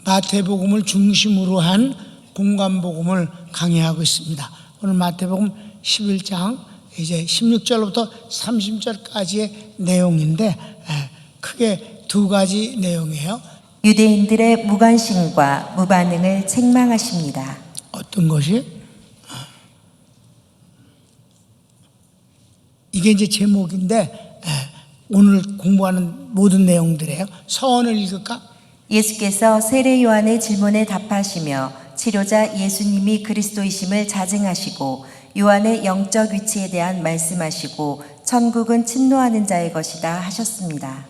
마태복음을 중심으로 한 공간복음을 강의하고 있습니다. 오늘 마태복음 11장 이제 16절부터 30절까지의 내용인데 크게 두 가지 내용이에요. 유대인들의 무관심과 무반응을 책망하십니다. 어떤 것이? 이게 이제 제목인데 오늘 공부하는 모든 내용들이에요. 서원을 읽을까? 예수께서 세례 요한의 질문에 답하시며 치료자 예수님이 그리스도이심을 자증하시고 요한의 영적 위치에 대한 말씀하시고 천국은 침노하는 자의 것이다 하셨습니다.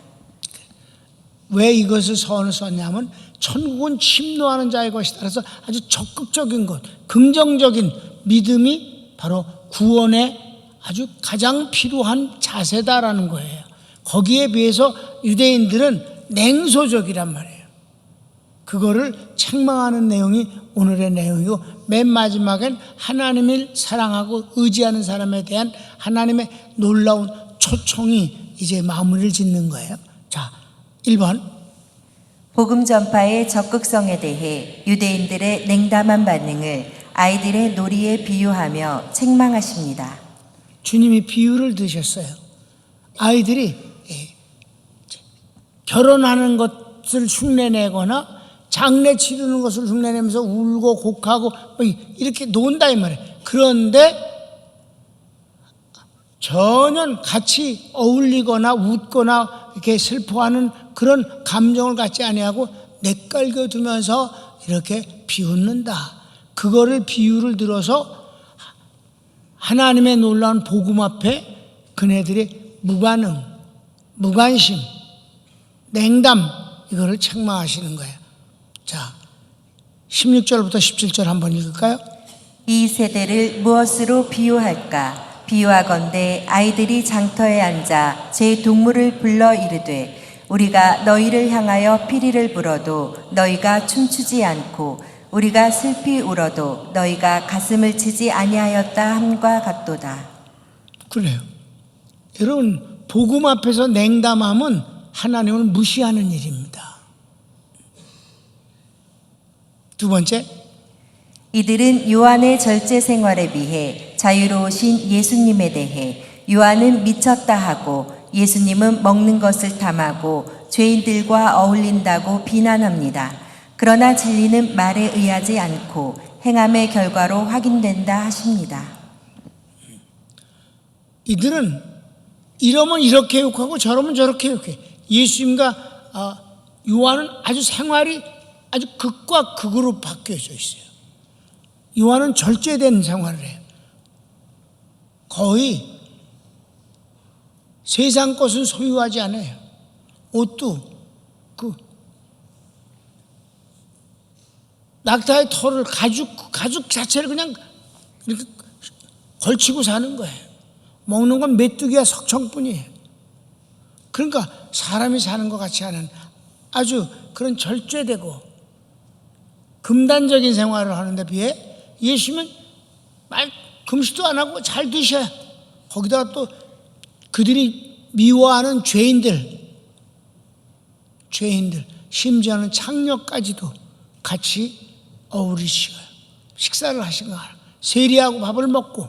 왜 이것을 서원을 썼냐면 천국은 침노하는 자의 것이다. 그래서 아주 적극적인 것, 긍정적인 믿음이 바로 구원의 아주 가장 필요한 자세다라는 거예요. 거기에 비해서 유대인들은 냉소적이란 말이에요. 그거를 책망하는 내용이 오늘의 내용이고, 맨 마지막엔 하나님을 사랑하고 의지하는 사람에 대한 하나님의 놀라운 초청이 이제 마무리를 짓는 거예요. 자, 1번. 복음 전파의 적극성에 대해 유대인들의 냉담한 반응을 아이들의 놀이에 비유하며 책망하십니다. 주님이 비유를 드셨어요. 아이들이 결혼하는 것을 흉내내거나 장례 치르는 것을 흉내내면서 울고 곡하고 이렇게 논다 이 말이에요. 그런데 전혀 같이 어울리거나 웃거나 이렇게 슬퍼하는 그런 감정을 갖지 아니하고 내깔겨 두면서 이렇게 비웃는다. 그거를 비유를 들어서 하나님의 놀라운 복음 앞에 그네들의 무반응, 무관심, 냉담, 이거를 책망하시는 거예요. 자, 16절부터 17절 한번 읽을까요? 이 세대를 무엇으로 비유할까? 비유하건대 아이들이 장터에 앉아 제 동물을 불러 이르되 우리가 너희를 향하여 피리를 불어도 너희가 춤추지 않고 우리가 슬피 울어도 너희가 가슴을 치지 아니하였다 함과 같도다. 그래요. 여러분, 복음 앞에서 냉담함은 하나님을 무시하는 일입니다. 두 번째, 이들은 요한의 절제 생활에 비해 자유로우신 예수님에 대해 요한은 미쳤다 하고 예수님은 먹는 것을 탐하고 죄인들과 어울린다고 비난합니다. 그러나 진리는 말에 의하지 않고 행함의 결과로 확인된다 하십니다. 이들은 이러면 이렇게 욕하고 저러면 저렇게 욕해. 예수님과 요한은 아주 생활이 아주 극과 극으로 바뀌어져 있어요. 요한은 절제된 생활을 해요. 거의 세상 것은 소유하지 않아요. 옷도 낙타의 털을 가죽 자체를 그냥 이렇게 걸치고 사는 거예요. 먹는 건 메뚜기와 석청뿐이에요. 그러니까 사람이 사는 것 같지 않은 아주 그런 절제되고 금단적인 생활을 하는데 비해 예수님은 금식도 안 하고 잘 드셔요. 거기다가 또 그들이 미워하는 죄인들, 심지어는 창녀까지도 같이 어우리시고요. 식사를 하신 거 알아요. 세리하고 밥을 먹고,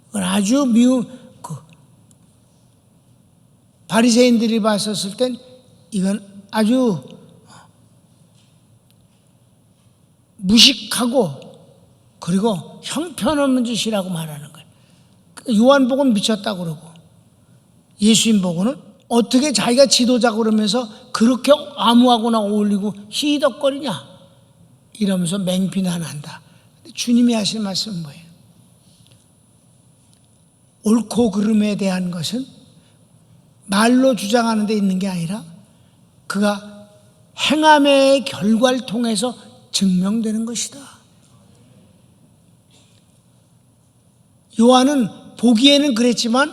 그건 아주 미운, 바리새인들이 봤었을 땐 이건 아주 무식하고 그리고 형편없는 짓이라고 말하는 거예요. 요한복음 미쳤다고 그러고 예수님 보고는 어떻게 자기가 지도자고 그러면서 그렇게 아무하고나 어울리고 희덕거리냐 이러면서 맹비난한다. 주님이 하신 말씀은 뭐예요? 옳고 그름에 대한 것은 말로 주장하는 데 있는 게 아니라 그가 행함의 결과를 통해서 증명되는 것이다. 요한은 보기에는 그랬지만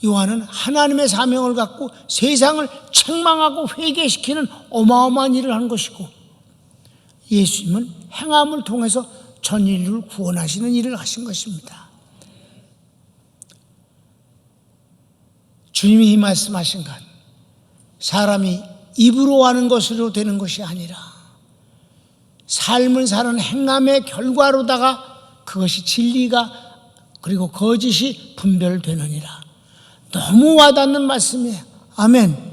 요한은 하나님의 사명을 갖고 세상을 책망하고 회개시키는 어마어마한 일을 한 것이고, 예수님은 행함을 통해서 전 인류를 구원하시는 일을 하신 것입니다. 주님이 이 말씀하신 것, 사람이 입으로 하는 것으로 되는 것이 아니라 삶을 사는 행함의 결과로다가 그것이 진리가 그리고 거짓이 분별되느니라. 너무 와닿는 말씀이에요. 아멘.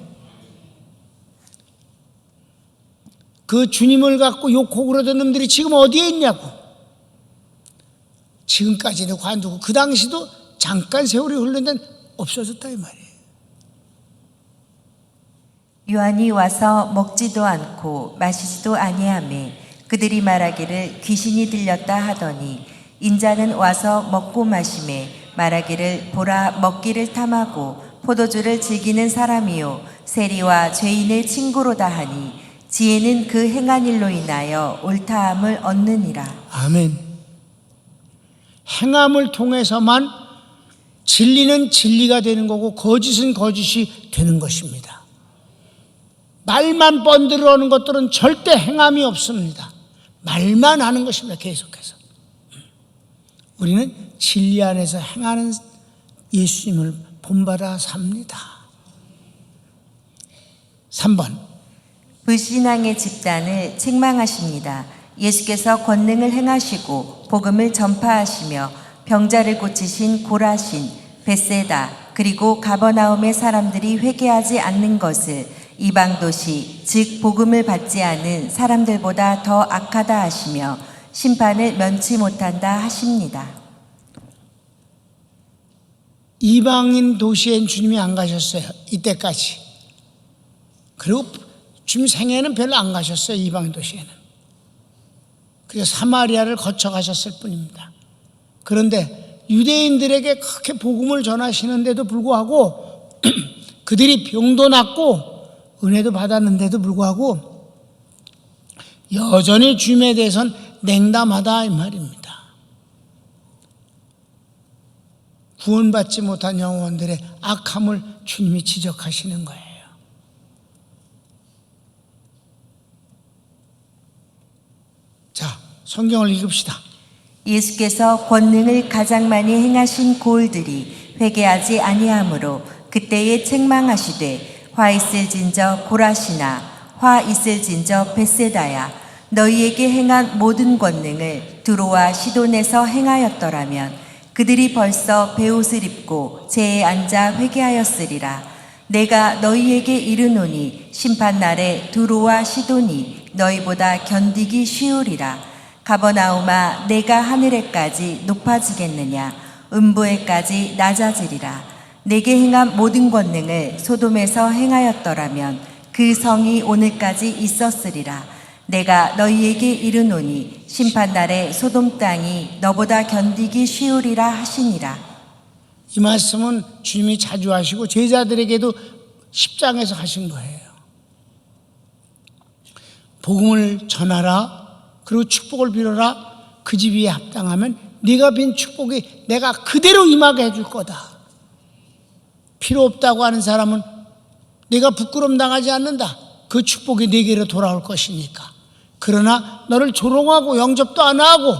그 주님을 갖고 욕하고 그러던 놈들이 지금 어디에 있냐고. 지금까지는 관두고 그 당시도 잠깐 세월이 흐르는데 없어졌다 이 말이에요. 요한이 와서 먹지도 않고 마시지도 아니하매 그들이 말하기를 귀신이 들렸다 하더니 인자는 와서 먹고 마시매 말하기를 보라 먹기를 탐하고 포도주를 즐기는 사람이요 세리와 죄인의 친구로다 하니 지혜는 그 행한 일로 인하여 옳다함을 얻느니라. 아멘. 행함을 통해서만 진리는 진리가 되는 거고 거짓은 거짓이 되는 것입니다. 말만 번들어오는 것들은 절대 행함이 없습니다. 말만 하는 것입니다. 계속해서. 우리는 진리 안에서 행하는 예수님을 본받아 삽니다. 3번. 불신앙의 집단을 책망하십니다. 예수께서 권능을 행하시고 복음을 전파하시며 병자를 고치신 고라신, 벳세다 그리고 가버나움의 사람들이 회개하지 않는 것을 이방 도시 즉 복음을 받지 않은 사람들보다 더 악하다 하시며 심판을 면치 못한다 하십니다. 이방인 도시엔 주님이 안 가셨어요. 이때까지. 그리고 주님 생애는 별로 안 가셨어요. 이방인 도시에는. 그래서 사마리아를 거쳐 가셨을 뿐입니다. 그런데 유대인들에게 그렇게 복음을 전하시는데도 불구하고 그들이 병도 낫고 은혜도 받았는데도 불구하고 여전히 주님에 대해서는 냉담하다 이 말입니다. 구원받지 못한 영혼들의 악함을 주님이 지적하시는 거예요. 자, 성경을 읽읍시다. 예수께서 권능을 가장 많이 행하신 고을들이 회개하지 아니하므로 그때에 책망하시되 화 있을진저 고라시나 화 있을진저 벳세다야 너희에게 행한 모든 권능을 두로와 시돈에서 행하였더라면 그들이 벌써 베옷을 입고 재에 앉아 회개하였으리라. 내가 너희에게 이르노니 심판날에 두로와 시돈이 너희보다 견디기 쉬우리라. 가버나움아 내가 하늘에까지 높아지겠느냐 음부에까지 낮아지리라. 내게 행한 모든 권능을 소돔에서 행하였더라면 그 성이 오늘까지 있었으리라. 내가 너희에게 이르노니 심판날에 소돔 땅이 너보다 견디기 쉬우리라 하시니라. 이 말씀은 주님이 자주 하시고 제자들에게도 10장에서 하신 거예요. 복음을 전하라. 그리고 축복을 빌어라. 그 집 위에 합당하면 네가 빈 축복이 내가 그대로 임하게 해줄 거다. 필요 없다고 하는 사람은 내가 부끄럼 당하지 않는다. 그 축복이 네게로 돌아올 것이니까. 그러나 너를 조롱하고 영접도 안 하고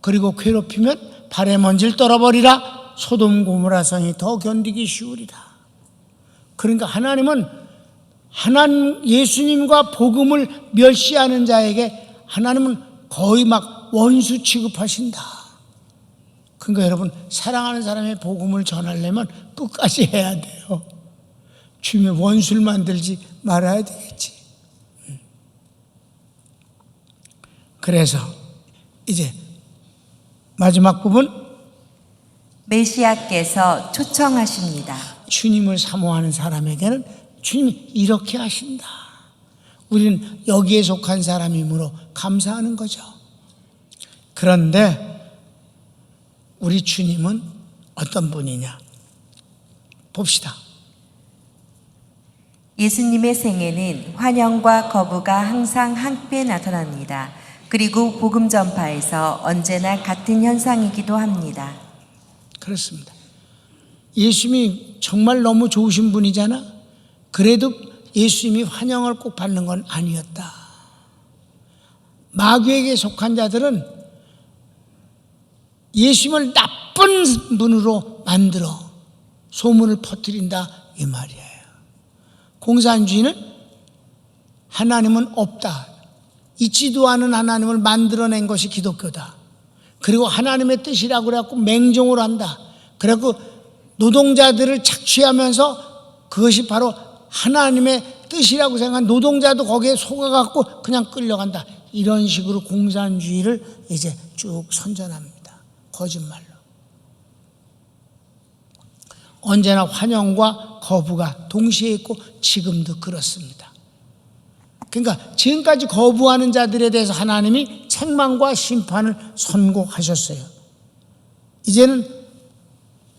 그리고 괴롭히면 발에 먼지를 떨어버리라. 소돔 고모라 성이 더 견디기 쉬우리라. 그러니까 하나님은 예수님과 복음을 멸시하는 자에게 하나님은 거의 막 원수 취급하신다. 그러니까 여러분 사랑하는 사람의 복음을 전하려면 끝까지 해야 돼요. 주님의 원수를 만들지 말아야 되겠지. 그래서 이제 마지막 부분 메시아께서 초청하십니다. 주님을 사모하는 사람에게는 주님이 이렇게 하신다. 우리는 여기에 속한 사람이므로 감사하는 거죠. 그런데 우리 주님은 어떤 분이냐? 봅시다. 예수님의 생애는 환영과 거부가 항상 함께 나타납니다. 그리고 복음 전파에서 언제나 같은 현상이기도 합니다. 그렇습니다. 예수님이 정말 너무 좋으신 분이잖아. 그래도 예수님이 환영을 꼭 받는 건 아니었다. 마귀에게 속한 자들은 예수님을 나쁜 분으로 만들어 소문을 퍼뜨린다 이 말이에요. 공산주의는 하나님은 없다. 있지도 않은 하나님을 만들어낸 것이 기독교다. 그리고 하나님의 뜻이라고 그래갖고 맹종을 한다. 그래갖고 노동자들을 착취하면서 그것이 바로 하나님의 뜻이라고 생각한 노동자도 거기에 속아갖고 그냥 끌려간다. 이런 식으로 공산주의를 이제 쭉 선전합니다. 거짓말로. 언제나 환영과 거부가 동시에 있고 지금도 그렇습니다. 그러니까 지금까지 거부하는 자들에 대해서 하나님이 책망과 심판을 선고하셨어요. 이제는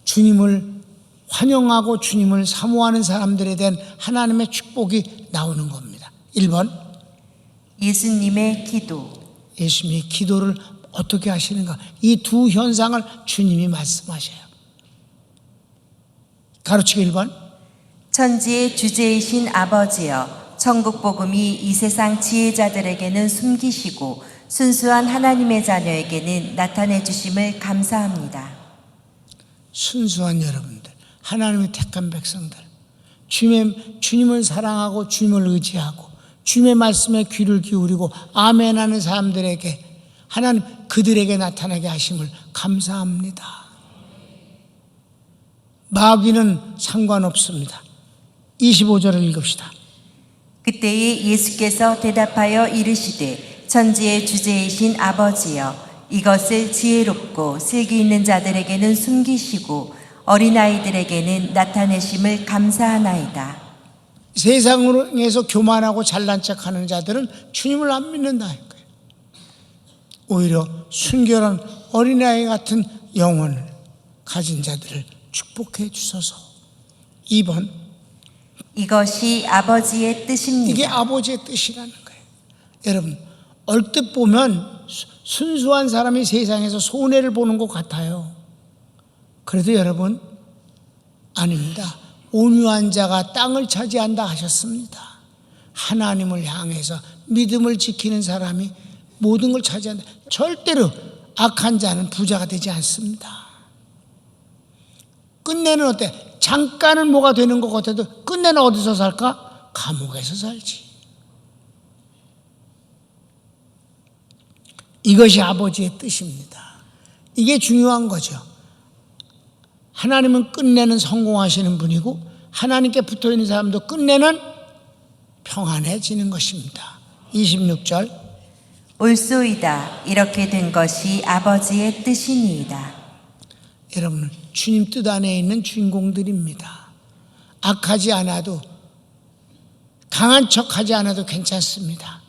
주님을 환영하고 주님을 사모하는 사람들에 대한 하나님의 축복이 나오는 겁니다. 1번, 예수님의 기도. 예수님이 기도를 어떻게 하시는가? 이 두 현상을 주님이 말씀하셔요. 가르치기 1번, 천지의 주제이신 아버지여, 천국 복음이 이 세상 지혜자들에게는 숨기시고 순수한 하나님의 자녀에게는 나타내 주심을 감사합니다. 순수한 여러분들, 하나님의 택한 백성들, 주님을 사랑하고 주님을 의지하고 주님의 말씀에 귀를 기울이고 아멘하는 사람들에게 하나님 그들에게 나타나게 하심을 감사합니다. 마귀는 상관없습니다. 25절을 읽읍시다. 그때에 예수께서 대답하여 이르시되 천지의 주제이신 아버지여, 이것을 지혜롭고 슬기 있는 자들에게는 숨기시고 어린아이들에게는 나타내심을 감사하나이다. 세상에서 교만하고 잘난 척하는 자들은 주님을 안 믿는다. 오히려 순결한 어린아이 같은 영혼을 가진 자들을 축복해 주소서. 2번, 이것이 아버지의 뜻입니다. 이게 아버지의 뜻이라는 거예요. 여러분, 얼뜻 보면 순수한 사람이 세상에서 손해를 보는 것 같아요. 그래도 여러분, 아닙니다. 온유한 자가 땅을 차지한다 하셨습니다. 하나님을 향해서 믿음을 지키는 사람이 모든 걸 차지한다. 절대로 악한 자는 부자가 되지 않습니다. 끝내는 어때? 잠깐은 뭐가 되는 것 같아도 끝내는 어디서 살까? 감옥에서 살지. 이것이 아버지의 뜻입니다. 이게 중요한 거죠. 하나님은 끝내는 성공하시는 분이고 하나님께 붙어있는 사람도 끝내는 평안해지는 것입니다. 26절, 옳소이다. 이렇게 된 것이 아버지의 뜻이니이다. 여러분, 주님 뜻 안에 있는 주인공들입니다. 악하지 않아도, 강한 척하지 않아도 괜찮습니다.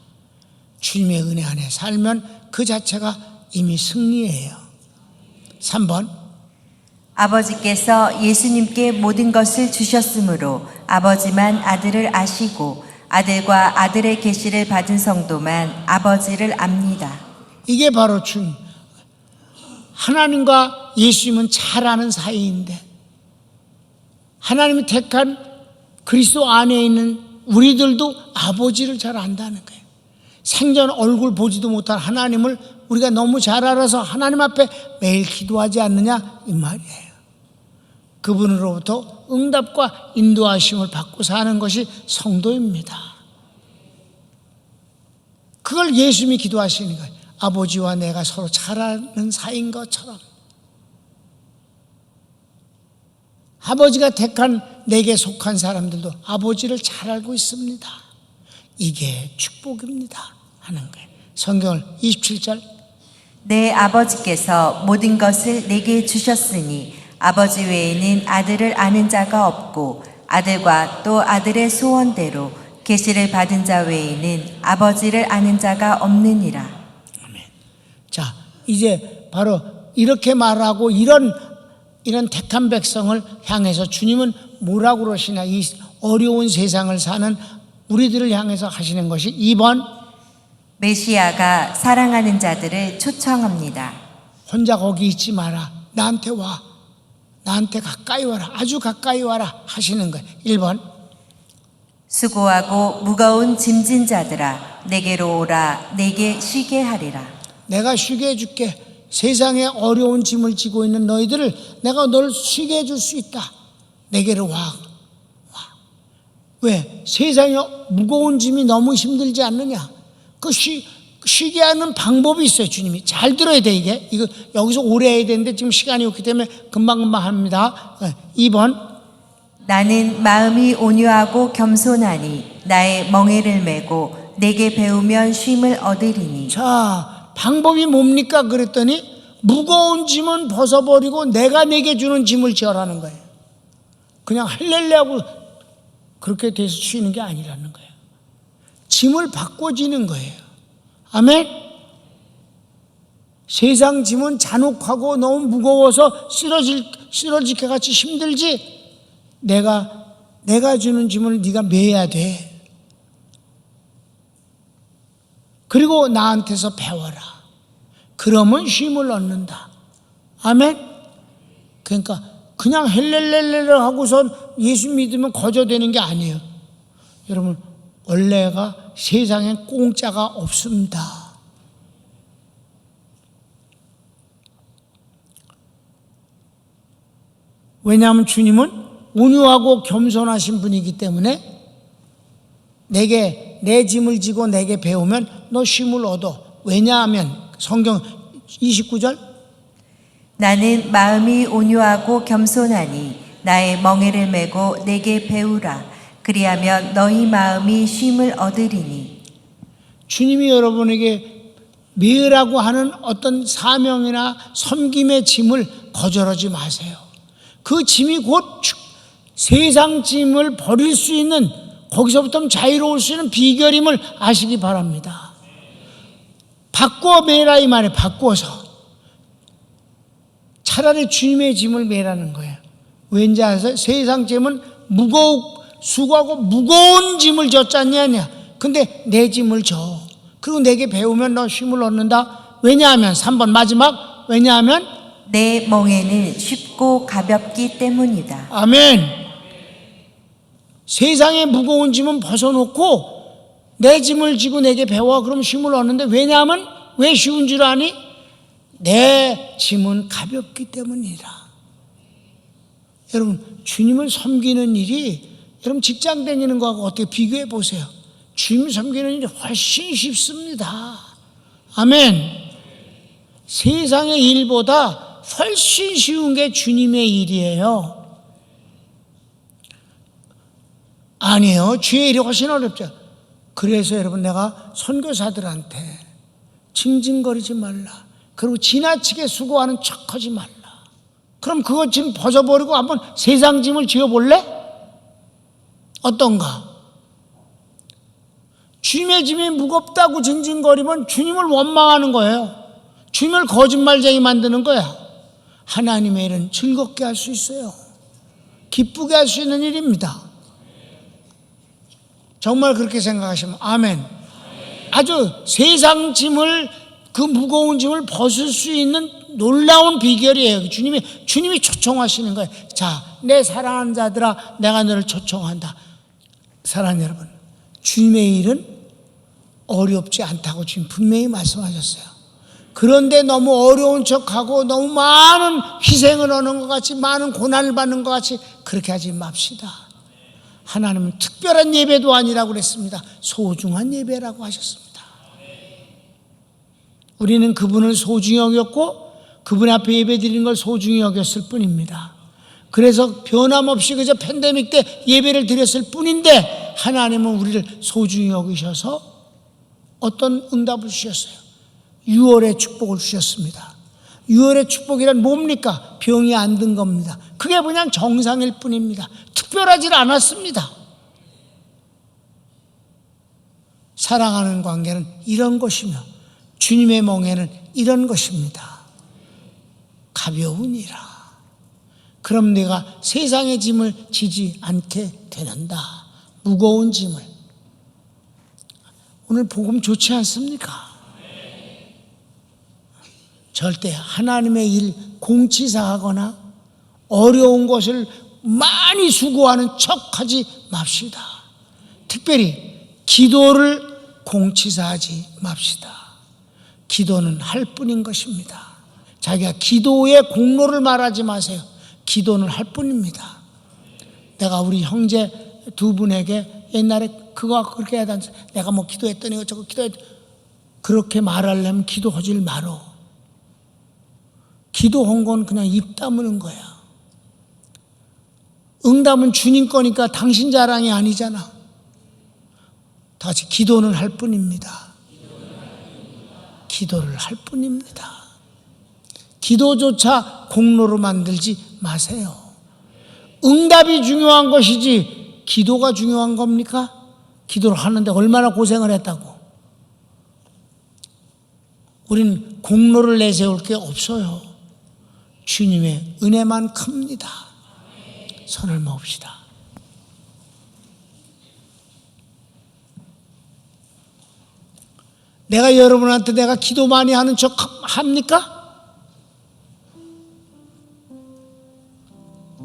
주님의 은혜 안에 살면 그 자체가 이미 승리예요. 3번, 아버지께서 예수님께 모든 것을 주셨으므로 아버지만 아들을 아시고 아들과 아들의 계시를 받은 성도만 아버지를 압니다. 이게 바로 하나님과 예수님은 잘 아는 사이인데 하나님이 택한 그리스도 안에 있는 우리들도 아버지를 잘 안다는 거예요. 생전 얼굴 보지도 못한 하나님을 우리가 너무 잘 알아서 하나님 앞에 매일 기도하지 않느냐 이 말이에요. 그분으로부터 응답과 인도하심을 받고 사는 것이 성도입니다. 그걸 예수님이 기도하시는 거예요. 아버지와 내가 서로 잘 아는 사이인 것처럼 아버지가 택한 내게 속한 사람들도 아버지를 잘 알고 있습니다. 이게 축복입니다 하는 거예요. 성경을 27절, 내 아버지께서 모든 것을 내게 주셨으니 아버지 외에는 아들을 아는 자가 없고 아들과 또 아들의 소원대로 계시를 받은 자 외에는 아버지를 아는 자가 없느니라. 아멘. 자, 이제 바로 이렇게 말하고 이런 택한 백성을 향해서 주님은 뭐라고 그러시나, 이 어려운 세상을 사는 우리들을 향해서 하시는 것이 2번, 메시아가 사랑하는 자들을 초청합니다. 혼자 거기 있지 마라. 나한테 와. 나한테 가까이 와라. 아주 가까이 와라 하시는 거예요. 1번, 수고하고 무거운 짐진 자들아 내게로 오라. 내게 쉬게 하리라. 내가 쉬게 해줄게. 세상에 어려운 짐을 지고 있는 너희들을 내가 널 쉬게 해줄 수 있다. 내게로 와. 왜? 세상에 무거운 짐이 너무 힘들지 않느냐? 쉬게 하는 방법이 있어요. 주님이 잘 들어야 돼. 이거 여기서 오래 해야 되는데 지금 시간이 없기 때문에 금방금방 합니다. 2번 나는 마음이 온유하고 겸손하니 나의 멍에를 메고 내게 배우면 쉼을 얻으리니. 자, 방법이 뭡니까? 그랬더니 무거운 짐은 벗어버리고 내가 내게 주는 짐을 지어라는 거예요. 그냥 할렐레하고 그렇게 돼서 쉬는 게 아니라는 거예요. 짐을 바꿔지는 거예요. 아멘. 세상 짐은 잔혹하고 너무 무거워서 쓰러질 것 같이 힘들지. 내가 주는 짐을 네가 매야 돼. 그리고 나한테서 배워라. 그러면 쉼을 얻는다. 아멘. 그러니까 그냥 헬렐렐레를 하고선 예수 믿으면 거저되는 게 아니에요. 여러분, 원래가 세상엔 공짜가 없습니다. 왜냐하면 주님은 온유하고 겸손하신 분이기 때문에 내게 내 짐을 지고 내게 배우면 너 쉼을 얻어. 왜냐하면 성경 29절 나는 마음이 온유하고 겸손하니 나의 멍에를 메고 내게 배우라. 그리하면 너희 마음이 쉼을 얻으리니. 주님이 여러분에게 매라고 하는 어떤 사명이나 섬김의 짐을 거절하지 마세요. 그 짐이 곧 세상 짐을 버릴 수 있는, 거기서부터 자유로울 수 있는 비결임을 아시기 바랍니다. 바꿔 매라 이 말에 바꿔서 차라리 주님의 짐을 매라는 거예요. 왠지 아세요? 세상 짐은 수고하고 무거운 짐을 졌지 않냐. 근데 내 짐을 져. 그리고 내게 배우면 너 쉼을 얻는다. 왜냐하면 3번 마지막, 왜냐하면 내 멍에는 쉽고 가볍기 때문이다. 아멘. 세상의 무거운 짐은 벗어놓고 내 짐을 지고 내게 배워. 그럼 쉼을 얻는데, 왜냐하면 왜 쉬운 줄 아니? 내 짐은 가볍기 때문이라. 여러분, 주님을 섬기는 일이 여러분 직장 다니는 거하고 어떻게 비교해 보세요. 주님 섬기는 일이 훨씬 쉽습니다. 아멘. 세상의 일보다 훨씬 쉬운 게 주님의 일이에요. 아니에요. 주의 일이 훨씬 어렵죠. 그래서 여러분, 내가 선교사들한테 징징거리지 말라. 그리고 지나치게 수고하는 척하지 말라. 그럼 그거 짐 벗어버리고 한번 세상 짐을 지어볼래? 어떤가? 주님의 짐이 무겁다고 징징거리면 주님을 원망하는 거예요. 주님을 거짓말쟁이 만드는 거야. 하나님의 일은 즐겁게 할 수 있어요. 기쁘게 할 수 있는 일입니다. 정말 그렇게 생각하시면 아멘. 아주 세상 짐을, 그 무거운 짐을 벗을 수 있는 놀라운 비결이에요. 주님이 초청하시는 거예요. 자, 내 사랑하는 자들아, 내가 너를 초청한다. 사랑하는 여러분, 주님의 일은 어렵지 않다고 주님 분명히 말씀하셨어요. 그런데 너무 어려운 척하고 너무 많은 희생을 하는 것 같이, 많은 고난을 받는 것 같이 그렇게 하지 맙시다. 하나님은 특별한 예배도 아니라고 그랬습니다. 소중한 예배라고 하셨습니다. 우리는 그분을 소중히 여겼고 그분 앞에 예배 드리는 걸 소중히 여겼을 뿐입니다. 그래서 변함없이 그저 팬데믹 때 예배를 드렸을 뿐인데, 하나님은 우리를 소중히 여기셔서 어떤 응답을 주셨어요? 6월의 축복을 주셨습니다. 6월의 축복이란 뭡니까? 병이 안 든 겁니다. 그게 그냥 정상일 뿐입니다. 특별하지 않았습니다. 사랑하는 관계는 이런 것이며 주님의 멍에는 이런 것입니다. 가벼우니라. 그럼 내가 세상의 짐을 지지 않게 되는다. 무거운 짐을. 오늘 복음 좋지 않습니까? 절대 하나님의 일 공치사하거나 어려운 것을 많이 수고하는 척하지 맙시다. 특별히 기도를 공치사하지 맙시다. 기도는 할 뿐인 것입니다. 자기가 기도의 공로를 말하지 마세요. 기도는 할 뿐입니다. 내가 우리 형제 두 분에게 옛날에 그거 그렇게 해야 된다. 내가 뭐 기도했더니 저거 기도했더니 그렇게 말하려면 기도하질 말어. 기도한 건 그냥 입 다무는 거야. 응답은 주님 거니까 당신 자랑이 아니잖아. 다시 기도는 할 뿐입니다. 기도를 할 뿐입니다. 기도조차 공로로 만들지 마세요. 응답이 중요한 것이지 기도가 중요한 겁니까? 기도를 하는데 얼마나 고생을 했다고. 우린 공로를 내세울 게 없어요. 주님의 은혜만 큽니다. 손을 모읍시다. 내가 여러분한테 내가 기도 많이 하는 척 합니까?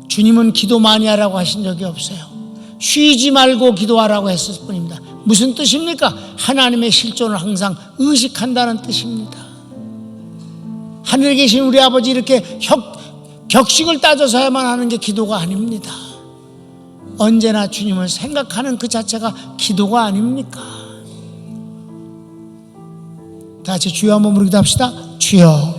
주님은 기도 많이 하라고 하신 적이 없어요. 쉬지 말고 기도하라고 했을 뿐입니다. 무슨 뜻입니까? 하나님의 실존을 항상 의식한다는 뜻입니다. 하늘에 계신 우리 아버지 이렇게 격식을 따져서야만 하는 게 기도가 아닙니다. 언제나 주님을 생각하는 그 자체가 기도가 아닙니까? 다 같이 주여 한번 부르기도 합시다. 주여